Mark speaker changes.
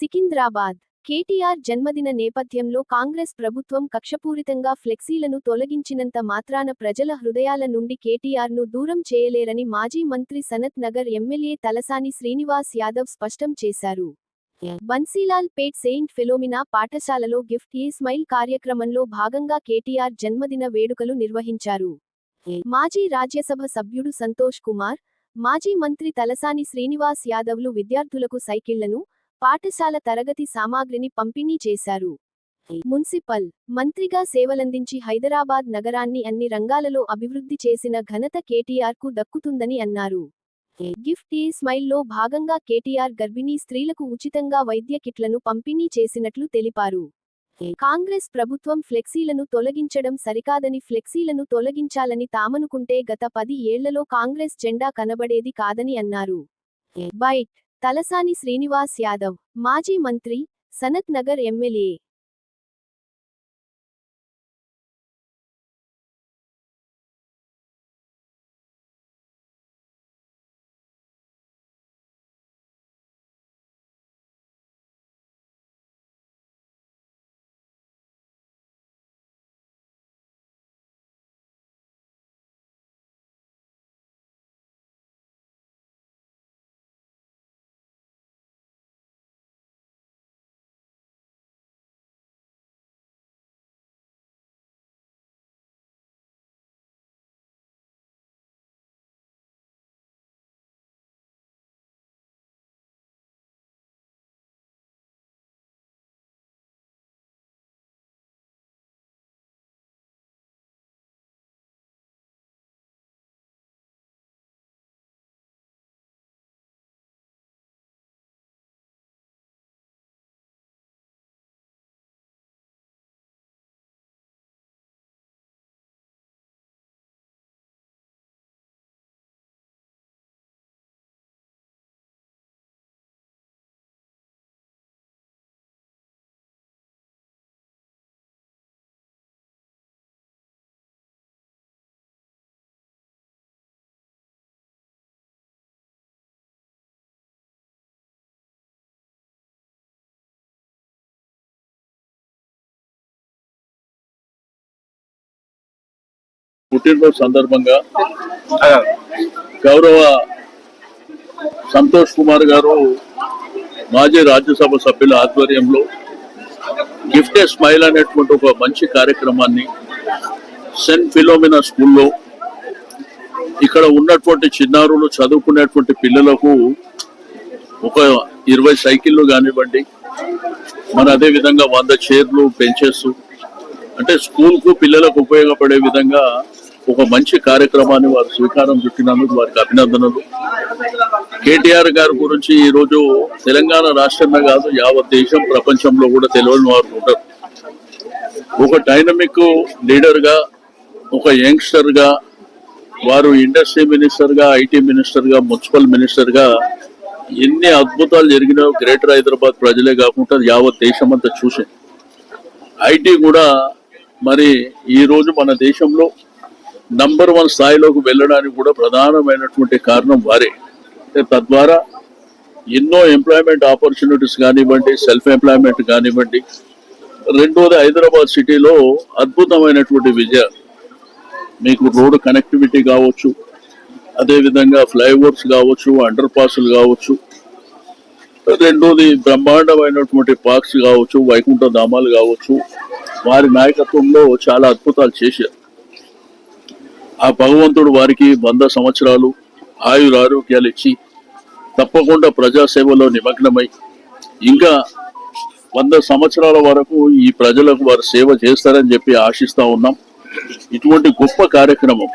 Speaker 1: సికింద్రాబాద్ కేటీఆర్ జన్మదిన నేపథ్యంలో కాంగ్రెస్ ప్రభుత్వం కక్షపూరితంగా ఫ్లెక్సీలను తొలగించినంత మాత్రాన ప్రజల హృదయాల నుండి కేటీఆర్ను దూరం చేయలేరని మాజీ మంత్రి సనత్ నగర్ ఎమ్మెల్యే తలసాని శ్రీనివాస్ యాదవ్ స్పష్టం చేశారు. బన్సీలాల్ పేట్ సెయింట్ ఫిలోమినా పాఠశాలలో గిఫ్ట్ ఏ స్మైల్ కార్యక్రమంలో భాగంగా కేటీఆర్ జన్మదిన వేడుకలు నిర్వహించారు. మాజీ రాజ్యసభ సభ్యుడు సంతోష్ కుమార్, మాజీ మంత్రి తలసాని శ్రీనివాస్ యాదవ్లు విద్యార్థులకు సైకిళ్లను, పాఠశాల తరగతి సామాగ్రిని పంపిణీ చేశారు. మున్సిపల్ మంత్రిగా సేవలందించి హైదరాబాద్ నగరాన్ని అన్ని రంగాలలో అభివృద్ధి చేసిన ఘనత కేటీఆర్కు దక్కుతుందని అన్నారు. గిఫ్ట్ ఏ స్మైల్లో భాగంగా కేటీఆర్ గర్భిణీ స్త్రీలకు ఉచితంగా వైద్య కిట్లను పంపిణీ చేసినట్లు తెలిపారు. కాంగ్రెస్ ప్రభుత్వం ఫ్లెక్సీలను తొలగించడం సరికాదని, ఫ్లెక్సీలను తొలగించాలని తామనుకుంటే గత 10 ఏళ్లలో కాంగ్రెస్ జెండా కనబడేది కాదని అన్నారు. బైట్ తలసాని శ్రీనివాస్ యాదవ్, మాజీ మంత్రి, సనత్ నగర్ ఎమ్మెల్యే.
Speaker 2: పుట్టినరోజు సందర్భంగా గౌరవ సంతోష్ కుమార్ గారు మాజీ రాజ్యసభ సభ్యుల ఆధ్వర్యంలో గిఫ్ట్ ఏ స్మైల్ అనేటువంటి ఒక మంచి కార్యక్రమాన్ని సెయింట్ ఫిలోమినా స్కూల్లో ఇక్కడ ఉన్నటువంటి చిన్నారులు చదువుకునేటువంటి పిల్లలకు ఒక 20 సైకిళ్ళు కానివ్వండి, మన అదే విధంగా 100 చైర్లు, బెంచెస్, అంటే స్కూల్ కు పిల్లలకు ఉపయోగపడే విధంగా ఒక మంచి కార్యక్రమాన్ని వారు స్వీకారం చుట్టినందుకు వారికి అభినందనలు. కేటీఆర్ గారి గురించి ఈ రోజు తెలంగాణ రాష్ట్రమే కాదు, యావత్ దేశం ప్రపంచంలో కూడా తెలియని వారు ఉంటారు. ఒక డైనమిక్ లీడర్ గా, ఒక యంగ్స్టర్ గా, వారు ఇండస్ట్రీ మినిస్టర్ గా, ఐటీ మినిస్టర్ గా, మున్సిపల్ మినిస్టర్ గా ఎన్ని అద్భుతాలు జరిగినాయో గ్రేటర్ హైదరాబాద్ ప్రజలే కాకుండా యావత్ దేశం అంతా చూసింది. ఐటీ కూడా మరి ఈ రోజు మన దేశంలో నంబర్ 1 స్థాయిలోకి వెళ్ళడానికి కూడా ప్రధానమైనటువంటి కారణం వారే. తద్వారా ఎన్నో ఎంప్లాయ్మెంట్ ఆపర్చునిటీస్ కానివ్వండి, సెల్ఫ్ ఎంప్లాయ్మెంట్ కానివ్వండి. రెండోది, హైదరాబాద్ సిటీలో అద్భుతమైనటువంటి విజయం, మీకు రోడ్డు కనెక్టివిటీ కావచ్చు, అదేవిధంగా ఫ్లైఓవర్స్ కావచ్చు, అండర్ పాస్లు కావచ్చు. రెండోది, బ్రహ్మాండమైనటువంటి పార్క్స్ కావచ్చు, వైకుంఠ ధామాలు కావచ్చు. వారి నాయకత్వంలో చాలా అద్భుతాలు చేశారు. ఆ భగవంతుడు వారికి 100 సంవత్సరాలు ఆయురారోగ్యాలు ఇచ్చి తప్పకుండా ప్రజాసేవలో నిమగ్నమై ఇంకా 100 సంవత్సరాల వరకు ఈ ప్రజలకు వారు సేవ చేస్తారని చెప్పి ఆశిస్తా ఉన్నాం. ఇటువంటి గొప్ప కార్యక్రమం